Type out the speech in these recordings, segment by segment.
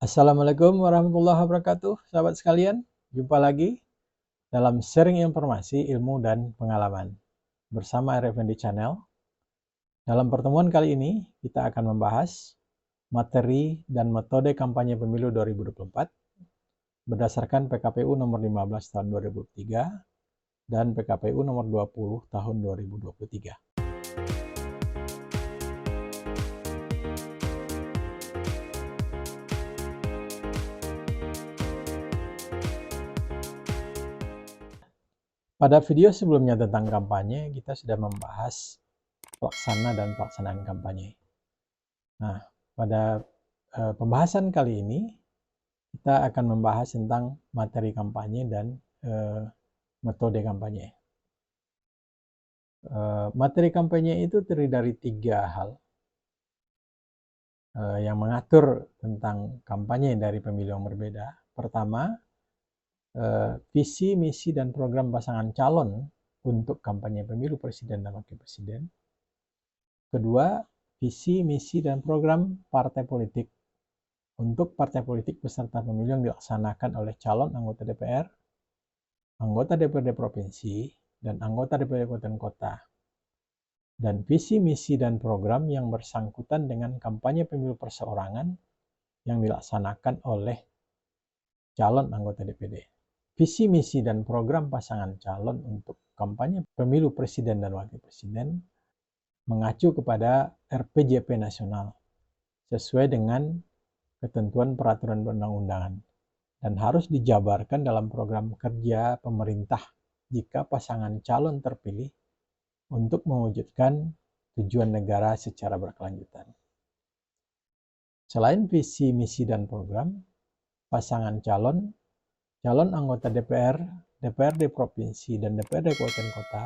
Assalamualaikum warahmatullahi wabarakatuh, sahabat sekalian. Jumpa lagi dalam sharing informasi, ilmu, dan pengalaman bersama RFND Channel. Dalam pertemuan kali ini, kita akan membahas materi dan metode kampanye pemilu 2024 berdasarkan PKPU nomor 15 tahun 2003 dan PKPU nomor 20 tahun 2023. Pada video sebelumnya tentang kampanye, kita sudah membahas pelaksana dan pelaksanaan kampanye. Nah, pada pembahasan kali ini, kita akan membahas tentang materi kampanye dan metode kampanye. Materi kampanye itu terdiri dari 3 hal yang mengatur tentang kampanye dari pemilu yang berbeda. Pertama, visi, misi, dan program pasangan calon untuk kampanye pemilu presiden dan wakil presiden. Kedua, visi, misi, dan program partai politik untuk partai politik peserta pemilu yang dilaksanakan oleh calon anggota DPR, anggota DPRD provinsi, dan anggota DPRD kabupaten kota. Dan visi, misi, dan program yang bersangkutan dengan kampanye pemilu perseorangan yang dilaksanakan oleh calon anggota DPD. Visi, misi, dan program pasangan calon untuk kampanye pemilu presiden dan wakil presiden mengacu kepada RPJP nasional sesuai dengan ketentuan peraturan perundang-undangan dan harus dijabarkan dalam program kerja pemerintah jika pasangan calon terpilih untuk mewujudkan tujuan negara secara berkelanjutan. Selain visi, misi, dan program, pasangan calon anggota DPR, DPRD provinsi, dan DPRD kabupaten kota,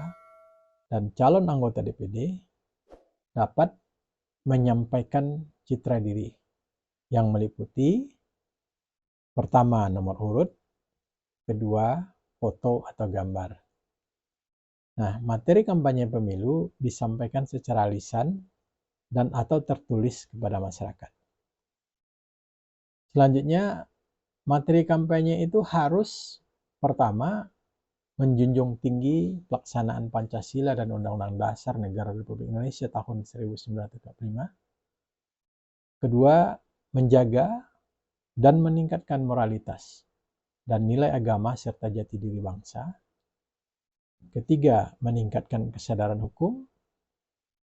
dan calon anggota DPD dapat menyampaikan citra diri yang meliputi pertama nomor urut, kedua foto atau gambar. Nah, materi kampanye pemilu disampaikan secara lisan dan atau tertulis kepada masyarakat. Selanjutnya, materi kampanye itu harus pertama menjunjung tinggi pelaksanaan Pancasila dan Undang-Undang Dasar Negara Republik Indonesia tahun 1945. Kedua, menjaga dan meningkatkan moralitas dan nilai agama serta jati diri bangsa. Ketiga, meningkatkan kesadaran hukum.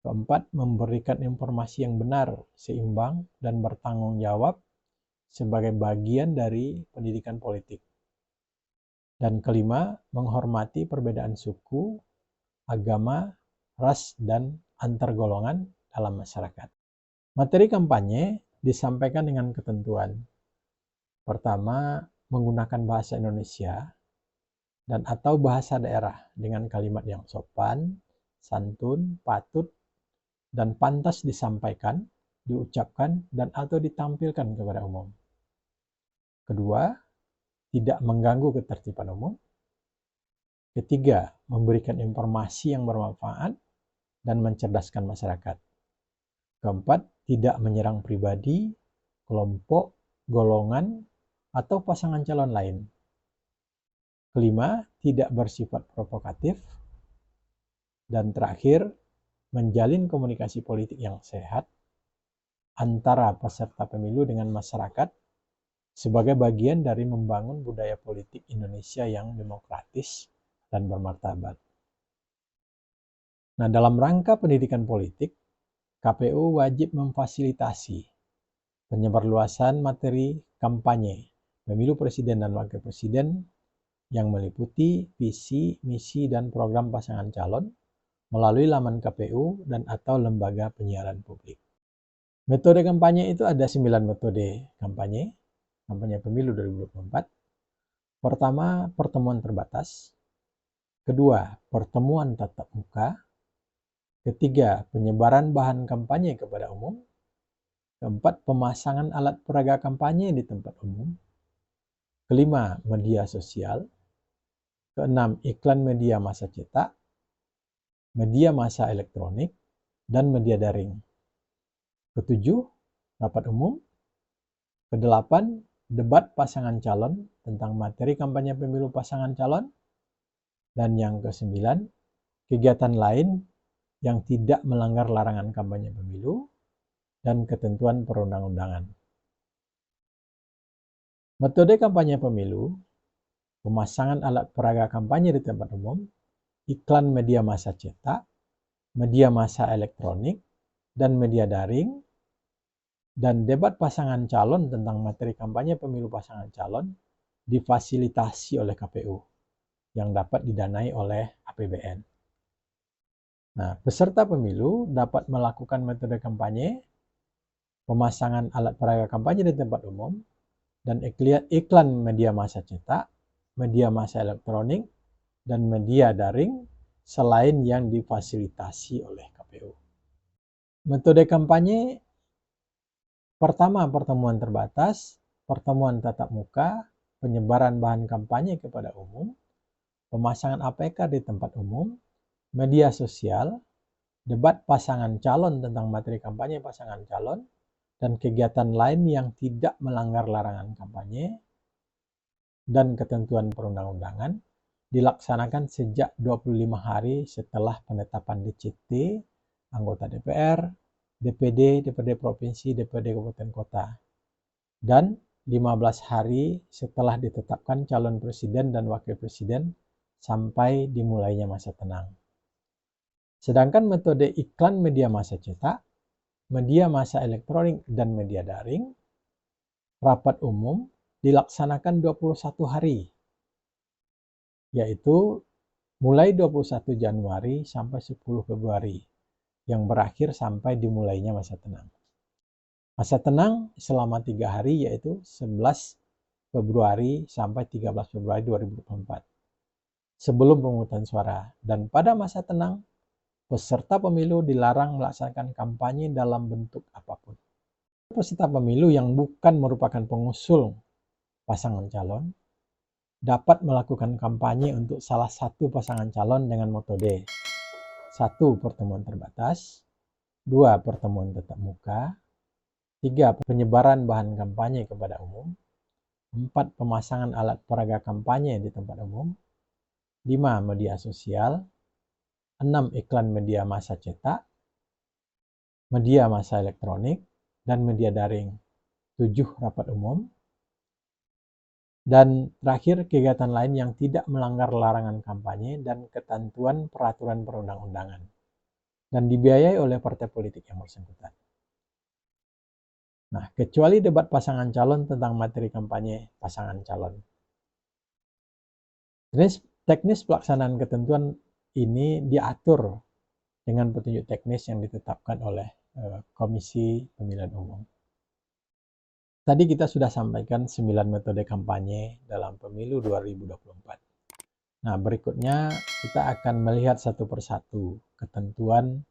Keempat, memberikan informasi yang benar, seimbang, dan bertanggung jawab sebagai bagian dari pendidikan politik. Dan kelima, menghormati perbedaan suku, agama, ras, dan antar golongan dalam masyarakat. Materi kampanye disampaikan dengan ketentuan. Pertama, menggunakan bahasa Indonesia dan atau bahasa daerah dengan kalimat yang sopan, santun, patut, dan pantas disampaikan, diucapkan, dan atau ditampilkan kepada umum. Kedua, tidak mengganggu ketertiban umum. Ketiga, memberikan informasi yang bermanfaat dan mencerdaskan masyarakat. Keempat, tidak menyerang pribadi, kelompok, golongan, atau pasangan calon lain. Kelima, tidak bersifat provokatif. Dan terakhir, menjalin komunikasi politik yang sehat antara peserta pemilu dengan masyarakat sebagai bagian dari membangun budaya politik Indonesia yang demokratis dan bermartabat. Nah, dalam rangka pendidikan politik, KPU wajib memfasilitasi penyebarluasan materi kampanye pemilu presiden dan wakil presiden yang meliputi visi, misi, dan program pasangan calon melalui laman KPU dan atau lembaga penyiaran publik. Metode kampanye itu ada 9 metode kampanye pemilu 2024. Pertama, pertemuan terbatas. Kedua, pertemuan tatap muka. Ketiga, penyebaran bahan kampanye kepada umum. Keempat, pemasangan alat peraga kampanye di tempat umum. Kelima, media sosial. Keenam, iklan media massa cetak, media massa elektronik, dan media daring. Ketujuh, rapat umum. Kedelapan, debat pasangan calon tentang materi kampanye pemilu pasangan calon. Dan yang kesembilan, kegiatan lain yang tidak melanggar larangan kampanye pemilu dan ketentuan perundang-undangan. Metode kampanye pemilu, pemasangan alat peraga kampanye di tempat umum, iklan media massa cetak, media massa elektronik, dan media daring, dan debat pasangan calon tentang materi kampanye pemilu pasangan calon difasilitasi oleh KPU yang dapat didanai oleh APBN. Nah, peserta pemilu dapat melakukan metode kampanye, pemasangan alat peraga kampanye di tempat umum, dan iklan media massa cetak, media massa elektronik, dan media daring selain yang difasilitasi oleh KPU. Metode kampanye pertama, pertemuan terbatas, pertemuan tatap muka, penyebaran bahan kampanye kepada umum, pemasangan APK di tempat umum, media sosial, debat pasangan calon tentang materi kampanye pasangan calon, dan kegiatan lain yang tidak melanggar larangan kampanye dan ketentuan perundang-undangan dilaksanakan sejak 25 hari setelah penetapan DCT, anggota DPR, DPD, DPD Provinsi, DPD Kabupaten Kota, dan 15 hari setelah ditetapkan calon presiden dan wakil presiden sampai dimulainya masa tenang. Sedangkan metode iklan media massa cetak, media massa elektronik, dan media daring, rapat umum dilaksanakan 21 hari, yaitu mulai 21 Januari sampai 10 Februari, yang berakhir sampai dimulainya masa tenang. Masa tenang selama 3 hari, yaitu 11 Februari sampai 13 Februari 2024, sebelum pemungutan suara. Dan pada masa tenang, peserta pemilu dilarang melaksanakan kampanye dalam bentuk apapun. Peserta pemilu yang bukan merupakan pengusul pasangan calon dapat melakukan kampanye untuk salah satu pasangan calon dengan metode 1. Pertemuan terbatas, 2. Pertemuan tatap muka, 3. Penyebaran bahan kampanye kepada umum, 4. Pemasangan alat peraga kampanye di tempat umum, 5. Media sosial, 6. Iklan media massa cetak, media massa elektronik, dan media daring, 7. Rapat umum, dan terakhir kegiatan lain yang tidak melanggar larangan kampanye dan ketentuan peraturan perundang-undangan dan dibiayai oleh partai politik yang bersangkutan. Nah, kecuali debat pasangan calon tentang materi kampanye pasangan calon. Teknis pelaksanaan ketentuan ini diatur dengan petunjuk teknis yang ditetapkan oleh Komisi Pemilihan Umum. Tadi kita sudah sampaikan 9 metode kampanye dalam pemilu 2024. Nah, berikutnya kita akan melihat satu persatu ketentuan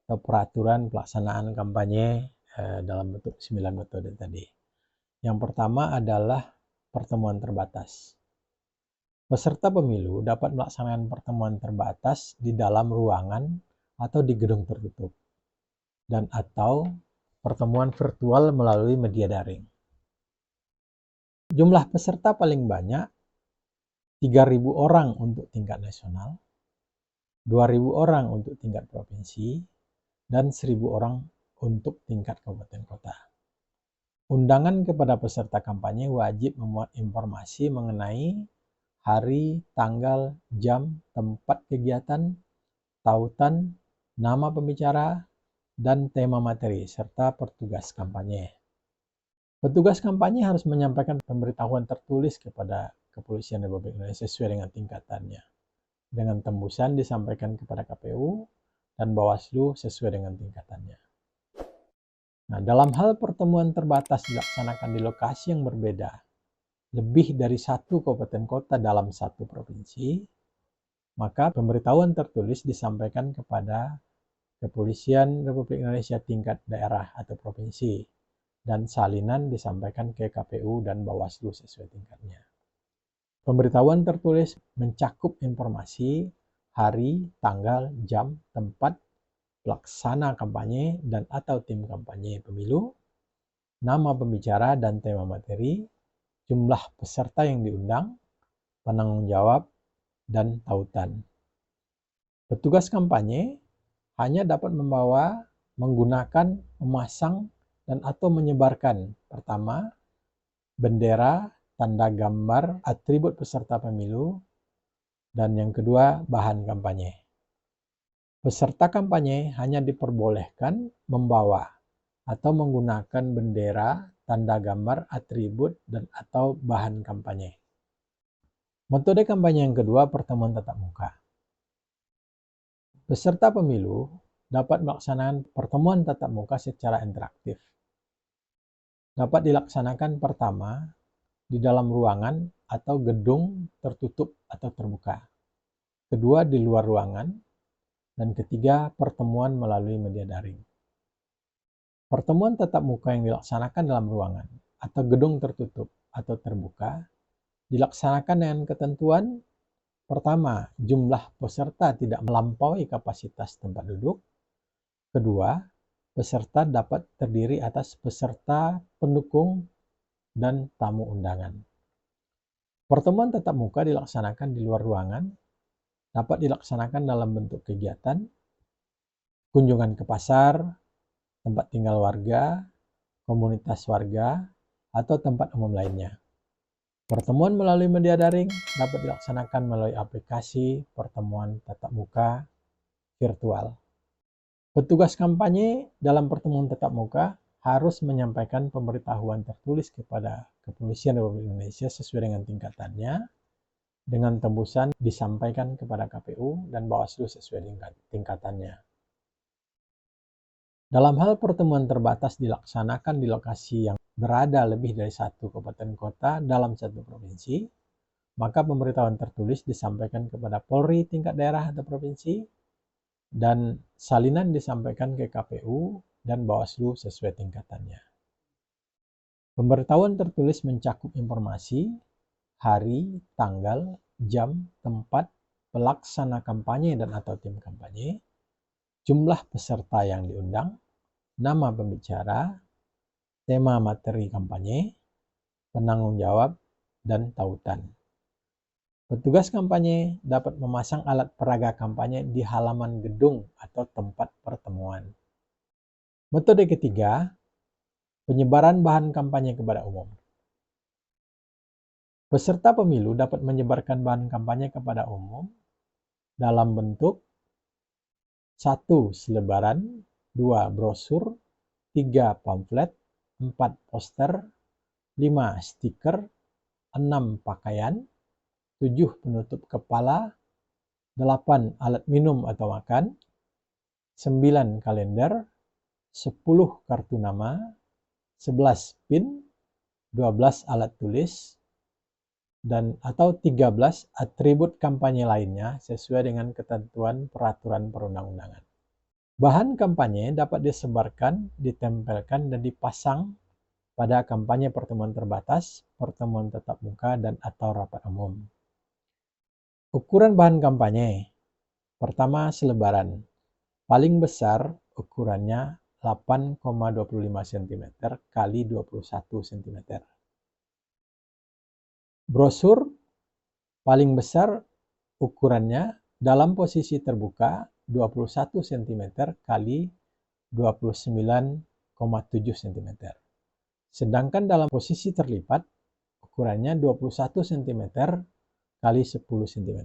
atau peraturan pelaksanaan kampanye dalam bentuk 9 metode tadi. Yang pertama adalah pertemuan terbatas. Peserta pemilu dapat melaksanakan pertemuan terbatas di dalam ruangan atau di gedung tertutup, dan atau pertemuan virtual melalui media daring. Jumlah peserta paling banyak 3.000 orang untuk tingkat nasional, 2.000 orang untuk tingkat provinsi, dan 1.000 orang untuk tingkat kabupaten kota. Undangan kepada peserta kampanye wajib memuat informasi mengenai hari, tanggal, jam, tempat kegiatan, tautan, nama pembicara, dan tema materi, serta petugas kampanye. Petugas kampanye harus menyampaikan pemberitahuan tertulis kepada Kepolisian Republik Indonesia sesuai dengan tingkatannya. Dengan tembusan disampaikan kepada KPU dan Bawaslu sesuai dengan tingkatannya. Nah, dalam hal pertemuan terbatas dilaksanakan di lokasi yang berbeda, lebih dari satu kabupaten kota dalam satu provinsi, maka pemberitahuan tertulis disampaikan kepada Kepolisian Republik Indonesia tingkat daerah atau provinsi, dan salinan disampaikan ke KPU dan Bawaslu sesuai tingkatnya. Pemberitahuan tertulis mencakup informasi hari, tanggal, jam, tempat, pelaksana kampanye dan atau tim kampanye pemilu, nama pembicara dan tema materi, jumlah peserta yang diundang, penanggung jawab, dan tautan. Petugas kampanye hanya dapat membawa, menggunakan, memasang, dan atau menyebarkan pertama, bendera, tanda gambar, atribut peserta pemilu, dan yang kedua, bahan kampanye. Peserta kampanye hanya diperbolehkan membawa atau menggunakan bendera, tanda gambar, atribut, dan atau bahan kampanye. Metode kampanye yang kedua, pertemuan tatap muka. Peserta pemilu dapat melaksanakan pertemuan tatap muka secara interaktif. Dapat dilaksanakan pertama di dalam ruangan atau gedung tertutup atau terbuka. Kedua di luar ruangan. Dan ketiga, pertemuan melalui media daring. Pertemuan tatap muka yang dilaksanakan dalam ruangan atau gedung tertutup atau terbuka dilaksanakan dengan ketentuan pertama, jumlah peserta tidak melampaui kapasitas tempat duduk. Kedua, peserta dapat terdiri atas peserta, pendukung, dan tamu undangan. Pertemuan tatap muka dilaksanakan di luar ruangan, dapat dilaksanakan dalam bentuk kegiatan, kunjungan ke pasar, tempat tinggal warga, komunitas warga, atau tempat umum lainnya. Pertemuan melalui media daring dapat dilaksanakan melalui aplikasi pertemuan tatap muka virtual. Petugas kampanye dalam pertemuan tatap muka harus menyampaikan pemberitahuan tertulis kepada Kepolisian Republik Indonesia sesuai dengan tingkatannya, dengan tembusan disampaikan kepada KPU dan Bawaslu sesuai dengan tingkatannya. Dalam hal pertemuan terbatas dilaksanakan di lokasi yang berada lebih dari satu kabupaten kota dalam satu provinsi, maka pemberitahuan tertulis disampaikan kepada Polri tingkat daerah atau provinsi, dan salinan disampaikan ke KPU dan Bawaslu sesuai tingkatannya. Pemberitahuan tertulis mencakup informasi, hari, tanggal, jam, tempat, pelaksana kampanye dan atau tim kampanye, jumlah peserta yang diundang, nama pembicara, tema materi kampanye, penanggung jawab, dan tautan. Petugas kampanye dapat memasang alat peraga kampanye di halaman gedung atau tempat pertemuan. Metode ketiga, penyebaran bahan kampanye kepada umum. Peserta pemilu dapat menyebarkan bahan kampanye kepada umum dalam bentuk 1. Selebaran, 2. Brosur, 3. Pamflet, 4. Poster, 5. Stiker, 6. Pakaian, 7. Penutup kepala, 8. Alat minum atau makan, 9. Kalender, 10. Kartu nama, 11. PIN, 12. Alat tulis, dan atau 13 atribut kampanye lainnya sesuai dengan ketentuan peraturan perundang-undangan. Bahan kampanye dapat disebarkan, ditempelkan, dan dipasang pada kampanye pertemuan terbatas, pertemuan tatap muka, dan atau rapat umum. Ukuran bahan kampanye. Pertama, selebaran. Paling besar ukurannya 8,25 cm kali 21 cm. Brosur paling besar ukurannya dalam posisi terbuka 21 cm kali 29,7 cm. Sedangkan dalam posisi terlipat ukurannya 21 cm kali 10 cm.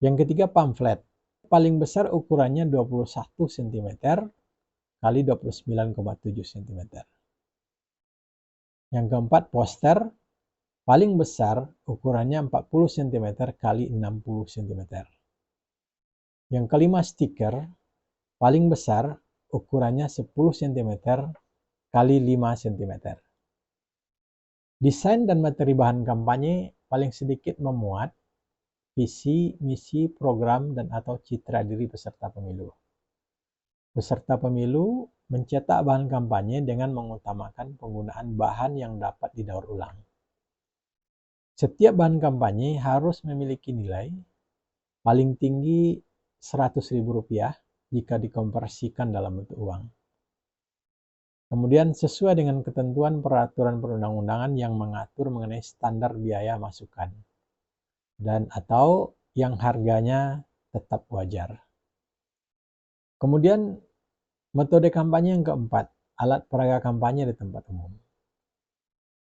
Yang ketiga, pamflet. Paling besar ukurannya 21 cm kali 29,7 cm. Yang keempat, poster. Paling besar ukurannya 40 cm kali 60 cm. Yang kelima, stiker. Paling besar ukurannya 10 cm kali 5 cm. Desain dan materi bahan kampanye paling sedikit memuat visi, misi, program, dan atau citra diri peserta pemilu. Peserta pemilu mencetak bahan kampanye dengan mengutamakan penggunaan bahan yang dapat didaur ulang. Setiap bahan kampanye harus memiliki nilai paling tinggi Rp100.000 jika dikonversikan dalam bentuk uang. Kemudian sesuai dengan ketentuan peraturan perundang-undangan yang mengatur mengenai standar biaya masukan dan atau yang harganya tetap wajar. Kemudian metode kampanye yang keempat, alat peraga kampanye di tempat umum.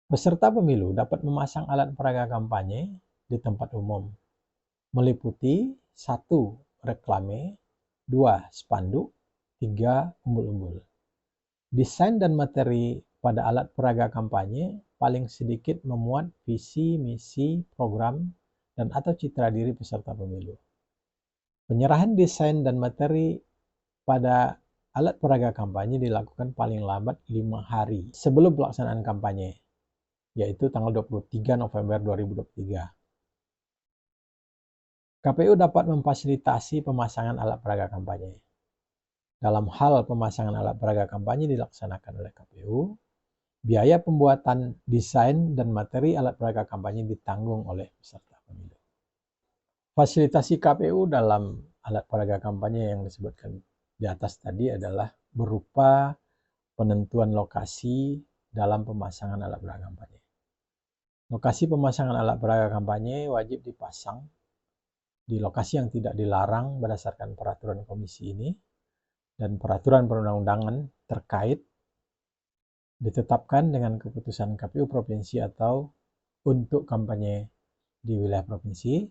Peserta pemilu dapat memasang alat peraga kampanye di tempat umum, meliputi 1. Reklame, 2. Spanduk, 3. Umbul-umbul. Desain dan materi pada alat peraga kampanye paling sedikit memuat visi, misi, program, dan atau citra diri peserta pemilu. Penyerahan desain dan materi pada alat peraga kampanye dilakukan paling lambat 5 hari sebelum pelaksanaan kampanye, yaitu tanggal 23 November 2023. KPU dapat memfasilitasi pemasangan alat peraga kampanye. Dalam hal pemasangan alat peraga kampanye dilaksanakan oleh KPU, biaya pembuatan desain dan materi alat peraga kampanye ditanggung oleh peserta pemilu. Fasilitasi KPU dalam alat peraga kampanye yang disebutkan di atas tadi adalah berupa penentuan lokasi dalam pemasangan alat peraga kampanye. Lokasi pemasangan alat peraga kampanye wajib dipasang di lokasi yang tidak dilarang berdasarkan peraturan komisi ini dan peraturan perundang-undangan terkait ditetapkan dengan keputusan KPU provinsi atau untuk kampanye di wilayah provinsi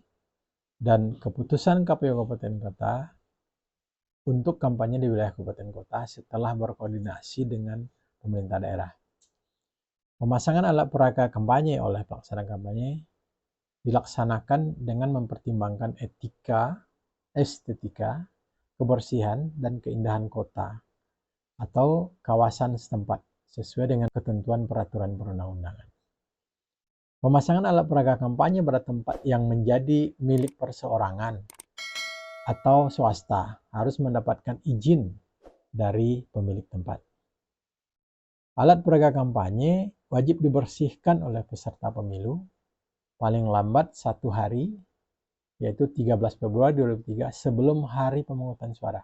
dan keputusan KPU Kabupaten Kota untuk kampanye di wilayah kabupaten kota setelah berkoordinasi dengan pemerintah daerah. Pemasangan alat peraga kampanye oleh pelaksana kampanye dilaksanakan dengan mempertimbangkan etika, estetika, kebersihan, dan keindahan kota atau kawasan setempat sesuai dengan ketentuan peraturan perundang-undangan. Pemasangan alat peraga kampanye pada tempat yang menjadi milik perseorangan atau swasta harus mendapatkan izin dari pemilik tempat. Alat peraga kampanye wajib dibersihkan oleh peserta pemilu paling lambat 1 hari, yaitu 13 Februari 2003 sebelum hari pemungutan suara.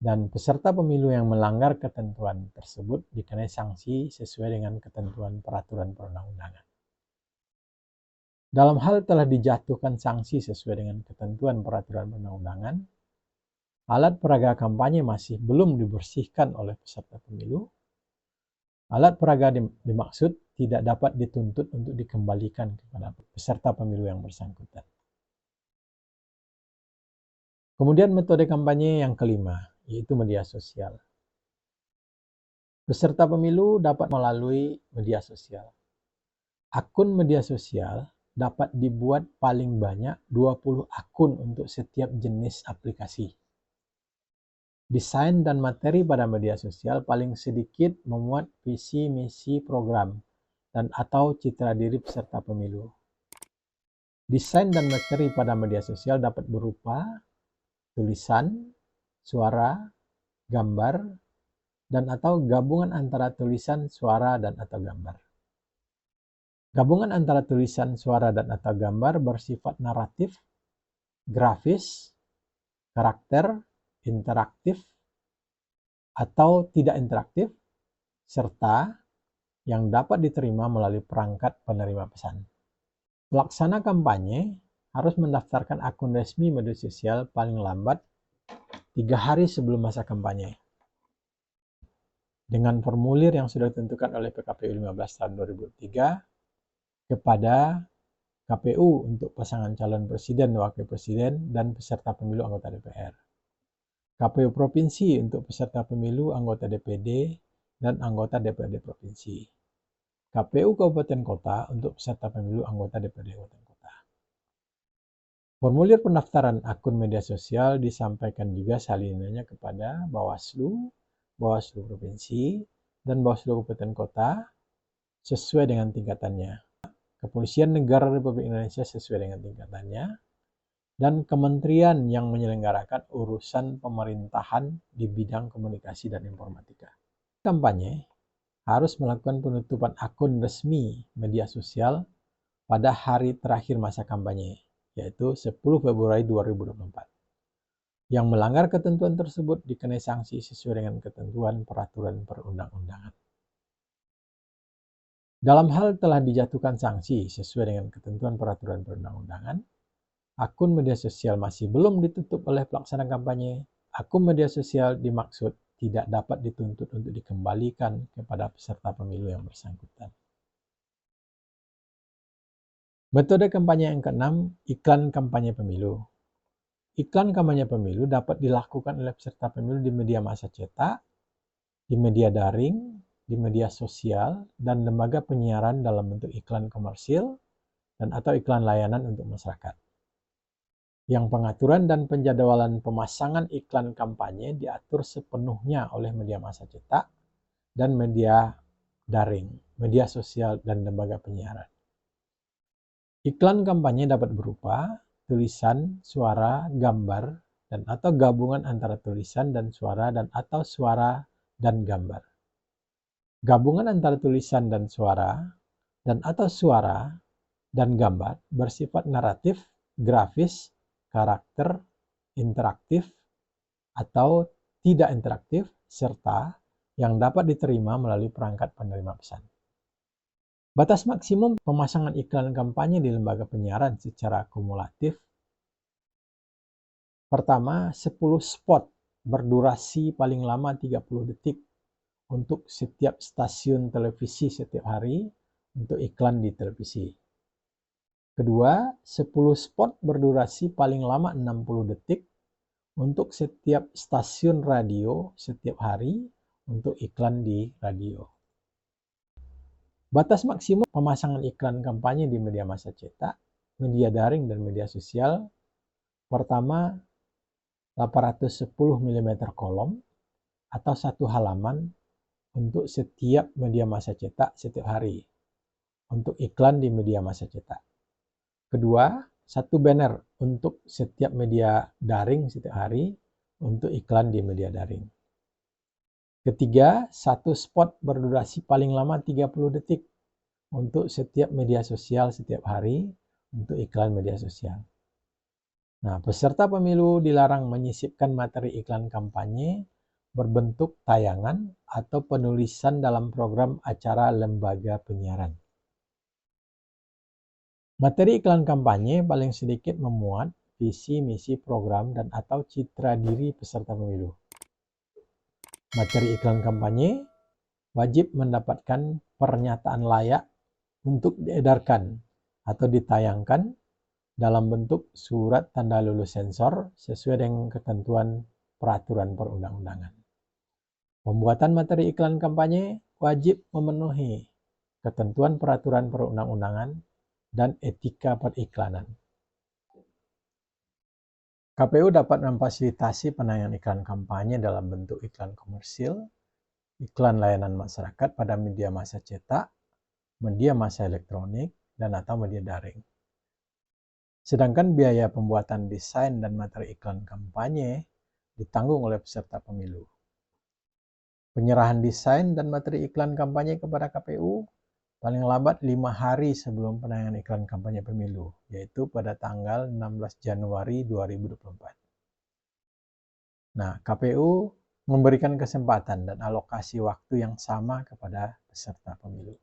Dan peserta pemilu yang melanggar ketentuan tersebut dikenai sanksi sesuai dengan ketentuan peraturan perundang-undangan. Dalam hal telah dijatuhkan sanksi sesuai dengan ketentuan peraturan perundang-undangan, alat peraga kampanye masih belum dibersihkan oleh peserta pemilu, alat peraga dimaksud tidak dapat dituntut untuk dikembalikan kepada peserta pemilu yang bersangkutan. Kemudian metode kampanye yang kelima, yaitu media sosial. Peserta pemilu dapat melalui media sosial. Akun media sosial dapat dibuat paling banyak 20 akun untuk setiap jenis aplikasi. Desain dan materi pada media sosial paling sedikit memuat visi, misi, program, dan atau citra diri peserta pemilu. Desain dan materi pada media sosial dapat berupa tulisan, suara, gambar, dan atau gabungan antara tulisan, suara, dan atau gambar. Gabungan antara tulisan, suara, dan atau gambar bersifat naratif, grafis, karakter, interaktif, atau tidak interaktif, serta yang dapat diterima melalui perangkat penerima pesan. Pelaksana kampanye harus mendaftarkan akun resmi media sosial paling lambat 3 hari sebelum masa kampanye. Dengan formulir yang sudah ditentukan oleh PKPU 15 tahun 2003 kepada KPU untuk pasangan calon presiden, wakil presiden, dan peserta pemilu anggota DPR. KPU Provinsi untuk peserta pemilu anggota DPD dan anggota DPRD Provinsi. KPU Kabupaten Kota untuk peserta pemilu anggota DPRD Kabupaten Kota. Formulir pendaftaran akun media sosial disampaikan juga salinannya kepada Bawaslu, Bawaslu Provinsi, dan Bawaslu Kabupaten Kota sesuai dengan tingkatannya. Kepolisian Negara Republik Indonesia sesuai dengan tingkatannya, dan kementerian yang menyelenggarakan urusan pemerintahan di bidang komunikasi dan informatika. Kampanye harus melakukan penutupan akun resmi media sosial pada hari terakhir masa kampanye, yaitu 10 Februari 2024. Yang melanggar ketentuan tersebut dikenai sanksi sesuai dengan ketentuan peraturan perundang-undangan. Dalam hal telah dijatuhkan sanksi sesuai dengan ketentuan peraturan perundang-undangan, akun media sosial masih belum ditutup oleh pelaksana kampanye, akun media sosial dimaksud tidak dapat dituntut untuk dikembalikan kepada peserta pemilu yang bersangkutan. Metode kampanye yang keenam, iklan kampanye pemilu. Iklan kampanye pemilu dapat dilakukan oleh peserta pemilu di media massa cetak, di media daring, di media sosial, dan lembaga penyiaran dalam bentuk iklan komersil dan atau iklan layanan untuk masyarakat. Yang pengaturan dan penjadwalan pemasangan iklan kampanye diatur sepenuhnya oleh media massa cetak dan media daring, media sosial, dan lembaga penyiaran. Iklan kampanye dapat berupa tulisan, suara, gambar, dan atau gabungan antara tulisan dan suara dan atau suara dan gambar. Gabungan antara tulisan dan suara dan atau suara dan gambar bersifat naratif, grafis, karakter, interaktif, atau tidak interaktif, serta yang dapat diterima melalui perangkat penerima pesan. Batas maksimum pemasangan iklan kampanye di lembaga penyiaran secara kumulatif. Pertama, 10 spot berdurasi paling lama 30 detik untuk setiap stasiun televisi setiap hari untuk iklan di televisi. Kedua, 10 spot berdurasi paling lama 60 detik untuk setiap stasiun radio setiap hari untuk iklan di radio. Batas maksimum pemasangan iklan kampanye di media massa cetak, media daring, dan media sosial. Pertama, 810 mm kolom atau 1 halaman untuk setiap media massa cetak setiap hari untuk iklan di media massa cetak. Kedua, 1 banner untuk setiap media daring setiap hari untuk iklan di media daring. Ketiga, 1 spot berdurasi paling lama 30 detik untuk setiap media sosial setiap hari untuk iklan media sosial. Nah, peserta pemilu dilarang menyisipkan materi iklan kampanye berbentuk tayangan atau penulisan dalam program acara lembaga penyiaran. Materi iklan kampanye paling sedikit memuat visi, misi, program, dan atau citra diri peserta pemilu. Materi iklan kampanye wajib mendapatkan pernyataan layak untuk diedarkan atau ditayangkan dalam bentuk surat tanda lulus sensor sesuai dengan ketentuan peraturan perundang-undangan. Pembuatan materi iklan kampanye wajib memenuhi ketentuan peraturan perundang-undangan dan etika periklanan. KPU dapat memfasilitasi penayangan iklan kampanye dalam bentuk iklan komersil, iklan layanan masyarakat pada media massa cetak, media massa elektronik, dan atau media daring. Sedangkan biaya pembuatan desain dan materi iklan kampanye ditanggung oleh peserta pemilu. Penyerahan desain dan materi iklan kampanye kepada KPU paling lambat 5 hari sebelum penayangan iklan kampanye pemilu, yaitu pada tanggal 16 Januari 2024. Nah, KPU memberikan kesempatan dan alokasi waktu yang sama kepada peserta pemilu.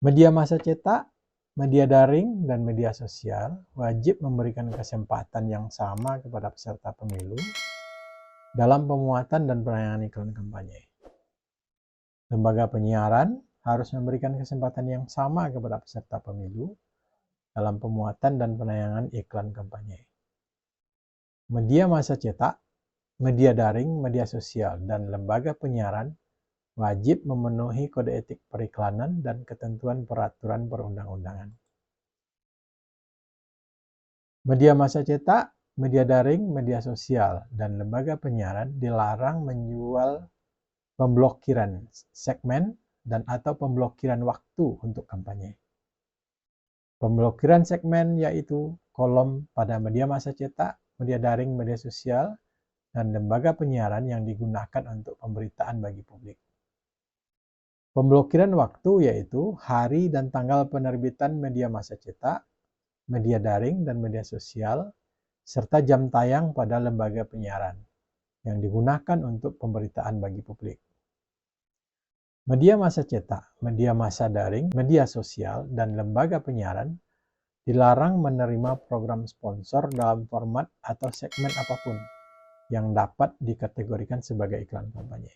Media massa cetak, media daring, dan media sosial wajib memberikan kesempatan yang sama kepada peserta pemilu dalam pemuatan dan penayangan iklan kampanye. Lembaga penyiaran harus memberikan kesempatan yang sama kepada peserta pemilu dalam pemuatan dan penayangan iklan kampanye. Media massa cetak, media daring, media sosial, dan lembaga penyiaran wajib memenuhi kode etik periklanan dan ketentuan peraturan perundang-undangan. Media massa cetak, media daring, media sosial, dan lembaga penyiaran dilarang menjual pemblokiran segmen dan atau pemblokiran waktu untuk kampanye. Pemblokiran segmen yaitu kolom pada media massa cetak, media daring, media sosial, dan lembaga penyiaran yang digunakan untuk pemberitaan bagi publik. Pemblokiran waktu yaitu hari dan tanggal penerbitan media massa cetak, media daring, dan media sosial serta jam tayang pada lembaga penyiaran yang digunakan untuk pemberitaan bagi publik. Media massa cetak, media massa daring, media sosial, dan lembaga penyiaran dilarang menerima program sponsor dalam format atau segmen apapun yang dapat dikategorikan sebagai iklan kampanye.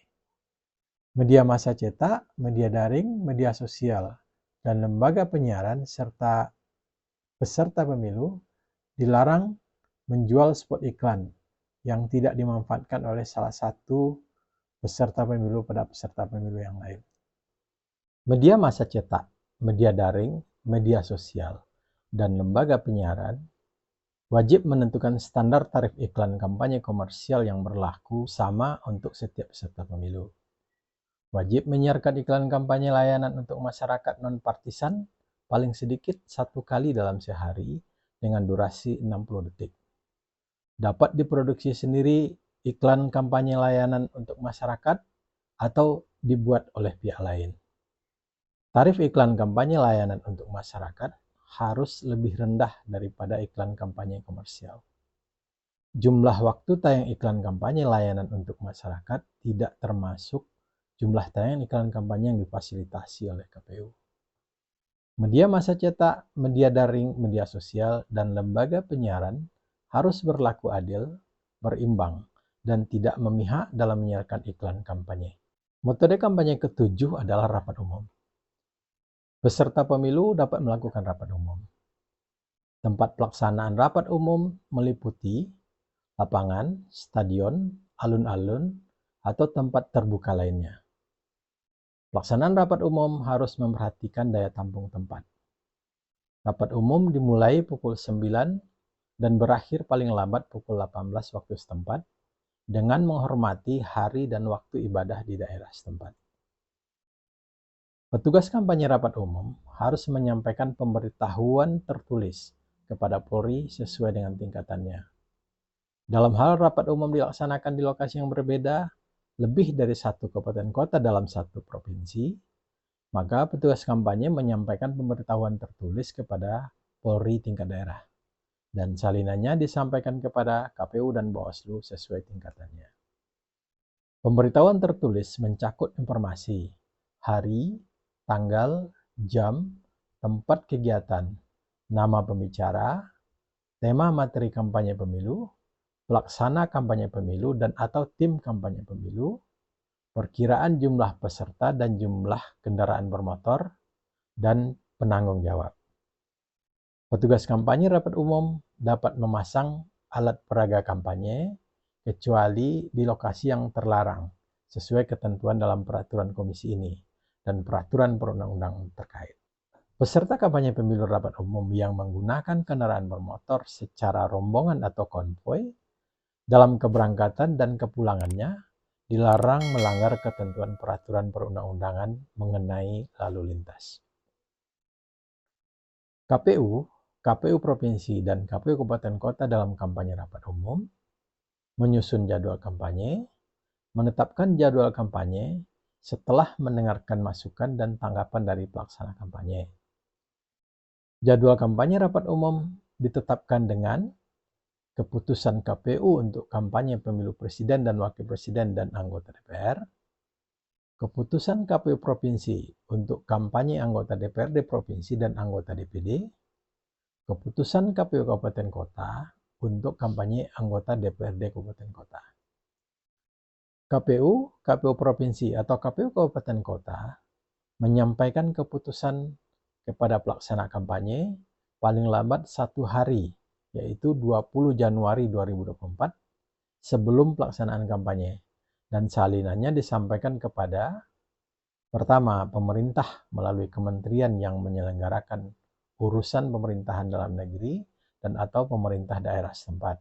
Media massa cetak, media daring, media sosial, dan lembaga penyiaran serta peserta pemilu dilarang menjual spot iklan yang tidak dimanfaatkan oleh salah satu peserta pemilu pada peserta pemilu yang lain. Media massa cetak, media daring, media sosial, dan lembaga penyiaran wajib menentukan standar tarif iklan kampanye komersial yang berlaku sama untuk setiap peserta pemilu. Wajib menyiarkan iklan kampanye layanan untuk masyarakat non-partisan paling sedikit 1 kali dalam sehari dengan durasi 60 detik. Dapat diproduksi sendiri iklan kampanye layanan untuk masyarakat atau dibuat oleh pihak lain. Tarif iklan kampanye layanan untuk masyarakat harus lebih rendah daripada iklan kampanye komersial. Jumlah waktu tayang iklan kampanye layanan untuk masyarakat tidak termasuk jumlah tayang iklan kampanye yang difasilitasi oleh KPU. Media massa cetak, media daring, media sosial, dan lembaga penyiaran harus berlaku adil, berimbang, dan tidak memihak dalam menyiarkan iklan kampanye. Metode kampanye ke-7 adalah rapat umum. Peserta pemilu dapat melakukan rapat umum. Tempat pelaksanaan rapat umum meliputi lapangan, stadion, alun-alun, atau tempat terbuka lainnya. Pelaksanaan rapat umum harus memperhatikan daya tampung tempat. Rapat umum dimulai pukul 9 dan berakhir paling lambat pukul 18 waktu setempat dengan menghormati hari dan waktu ibadah di daerah setempat. Petugas kampanye rapat umum harus menyampaikan pemberitahuan tertulis kepada Polri sesuai dengan tingkatannya. Dalam hal rapat umum dilaksanakan di lokasi yang berbeda, lebih dari 1 kabupaten kota dalam 1 provinsi, maka petugas kampanye menyampaikan pemberitahuan tertulis kepada Polri tingkat daerah, dan salinannya disampaikan kepada KPU dan Bawaslu sesuai tingkatannya. Pemberitahuan tertulis mencakup informasi, hari, tanggal, jam, tempat kegiatan, nama pembicara, tema materi kampanye pemilu, pelaksana kampanye pemilu dan atau tim kampanye pemilu, perkiraan jumlah peserta dan jumlah kendaraan bermotor, dan penanggung jawab. Petugas kampanye rapat umum dapat memasang alat peraga kampanye kecuali di lokasi yang terlarang sesuai ketentuan dalam peraturan komisi ini dan peraturan perundang-undangan terkait. Peserta kampanye pemilu rapat umum yang menggunakan kendaraan bermotor secara rombongan atau konvoi dalam keberangkatan dan kepulangannya dilarang melanggar ketentuan peraturan perundang-undangan mengenai lalu lintas. KPU Provinsi, dan KPU Kabupaten Kota dalam kampanye rapat umum menyusun jadwal kampanye, menetapkan jadwal kampanye setelah mendengarkan masukan dan tanggapan dari pelaksana kampanye. Jadwal kampanye rapat umum ditetapkan dengan keputusan KPU untuk kampanye pemilu presiden dan wakil presiden dan anggota DPR, keputusan KPU Provinsi untuk kampanye anggota DPRD Provinsi dan anggota DPD, keputusan KPU Kabupaten Kota untuk kampanye anggota DPRD Kabupaten Kota. KPU Provinsi atau KPU Kabupaten Kota menyampaikan keputusan kepada pelaksana kampanye paling lambat 1 hari, yaitu 20 Januari 2024 sebelum pelaksanaan kampanye, dan salinannya disampaikan kepada pertama, pemerintah melalui kementerian yang menyelenggarakan urusan pemerintahan dalam negeri dan atau pemerintah daerah setempat.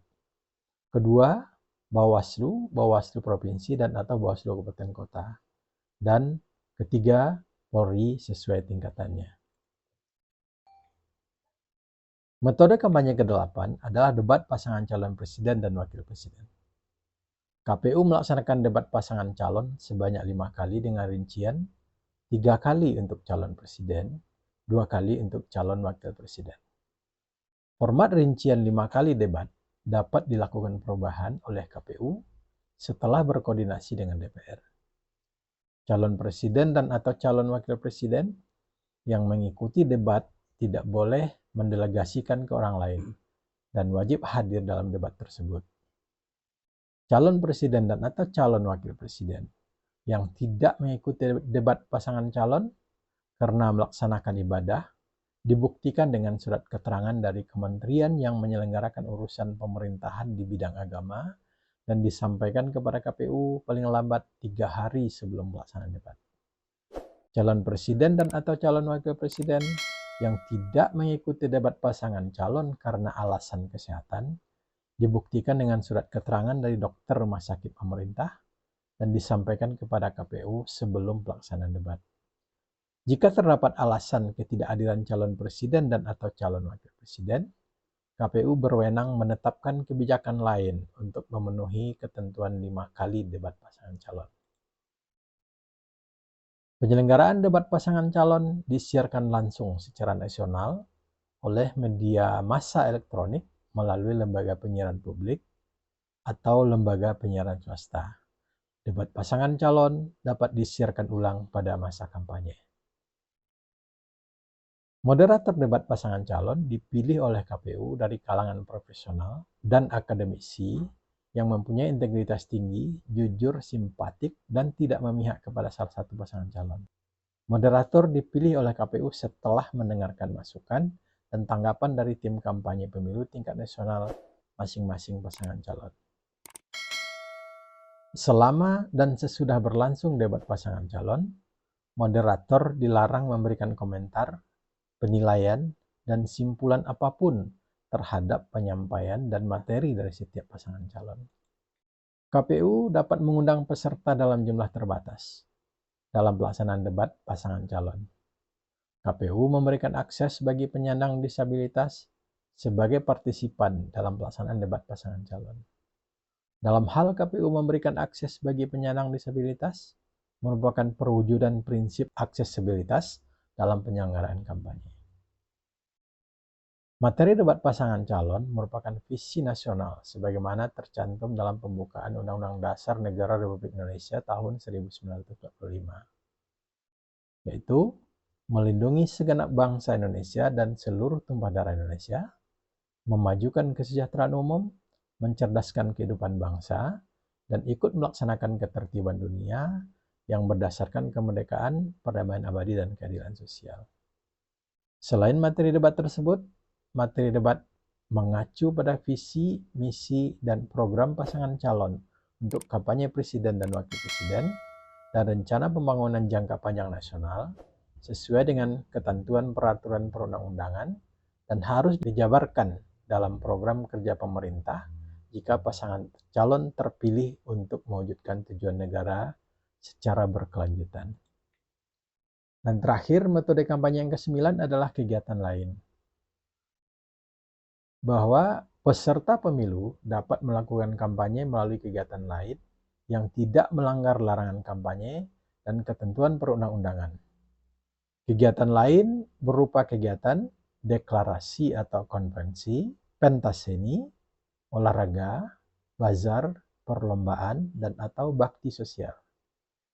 Kedua, Bawaslu Provinsi dan atau Bawaslu Kabupaten Kota. Dan ketiga, Polri sesuai tingkatannya. Metode kampanye ke-8 adalah debat pasangan calon presiden dan wakil presiden. KPU melaksanakan debat pasangan calon sebanyak 5 kali dengan rincian 3 kali untuk calon presiden, 2 kali untuk calon wakil presiden. Format rincian 5 kali debat dapat dilakukan perubahan oleh KPU setelah berkoordinasi dengan DPR. Calon presiden dan atau calon wakil presiden yang mengikuti debat tidak boleh mendelegasikan ke orang lain dan wajib hadir dalam debat tersebut. Calon presiden dan atau calon wakil presiden yang tidak mengikuti debat pasangan calon karena melaksanakan ibadah dibuktikan dengan surat keterangan dari kementerian yang menyelenggarakan urusan pemerintahan di bidang agama dan disampaikan kepada KPU paling lambat 3 hari sebelum pelaksanaan debat. Calon presiden dan atau calon wakil presiden yang tidak mengikuti debat pasangan calon karena alasan kesehatan dibuktikan dengan surat keterangan dari dokter rumah sakit pemerintah dan disampaikan kepada KPU sebelum pelaksanaan debat. Jika terdapat alasan ketidakhadiran calon presiden dan atau calon wakil presiden, KPU berwenang menetapkan kebijakan lain untuk memenuhi ketentuan 5 kali debat pasangan calon. Penyelenggaraan debat pasangan calon disiarkan langsung secara nasional oleh media massa elektronik melalui lembaga penyiaran publik atau lembaga penyiaran swasta. Debat pasangan calon dapat disiarkan ulang pada masa kampanye. Moderator debat pasangan calon dipilih oleh KPU dari kalangan profesional dan akademisi yang mempunyai integritas tinggi, jujur, simpatik, dan tidak memihak kepada salah satu pasangan calon. Moderator dipilih oleh KPU setelah mendengarkan masukan dan tanggapan dari tim kampanye pemilu tingkat nasional masing-masing pasangan calon. Selama dan sesudah berlangsung debat pasangan calon, moderator dilarang memberikan komentar, penilaian, dan simpulan apapun terhadap penyampaian dan materi dari setiap pasangan calon. KPU dapat mengundang peserta dalam jumlah terbatas dalam pelaksanaan debat pasangan calon. KPU memberikan akses bagi penyandang disabilitas sebagai partisipan dalam pelaksanaan debat pasangan calon. Dalam hal KPU memberikan akses bagi penyandang disabilitas merupakan perwujudan prinsip aksesibilitas dalam penyelenggaraan kampanye. Materi debat pasangan calon merupakan visi nasional sebagaimana tercantum dalam pembukaan Undang-Undang Dasar Negara Republik Indonesia tahun 1945, yaitu melindungi segenap bangsa Indonesia dan seluruh tumpah darah Indonesia, memajukan kesejahteraan umum, mencerdaskan kehidupan bangsa, dan ikut melaksanakan ketertiban dunia yang berdasarkan kemerdekaan, perdamaian abadi, dan keadilan sosial. Selain materi debat tersebut, materi debat mengacu pada visi, misi, dan program pasangan calon untuk kampanye presiden dan wakil presiden dan rencana pembangunan jangka panjang nasional sesuai dengan ketentuan peraturan perundang-undangan dan harus dijabarkan dalam program kerja pemerintah jika pasangan calon terpilih untuk mewujudkan tujuan negara secara berkelanjutan. Dan terakhir, metode kampanye yang ke-9 adalah kegiatan lain. Bahwa peserta pemilu dapat melakukan kampanye melalui kegiatan lain yang tidak melanggar larangan kampanye dan ketentuan perundang-undangan. Kegiatan lain berupa kegiatan deklarasi atau konvensi, pentas seni, olahraga, bazar, perlombaan, dan atau bakti sosial.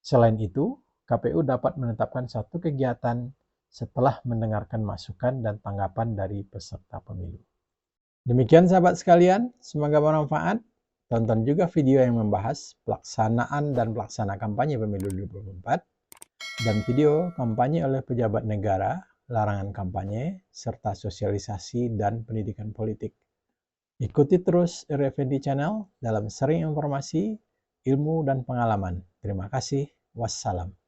Selain itu, KPU dapat menetapkan satu kegiatan setelah mendengarkan masukan dan tanggapan dari peserta pemilu. Demikian sahabat sekalian, semoga bermanfaat. Tonton juga video yang membahas pelaksanaan dan pelaksana kampanye pemilu 2024 dan video kampanye oleh pejabat negara, larangan kampanye, serta sosialisasi dan pendidikan politik. Ikuti terus RFND Channel dalam sharing informasi, ilmu, dan pengalaman. Terima kasih. Wassalam.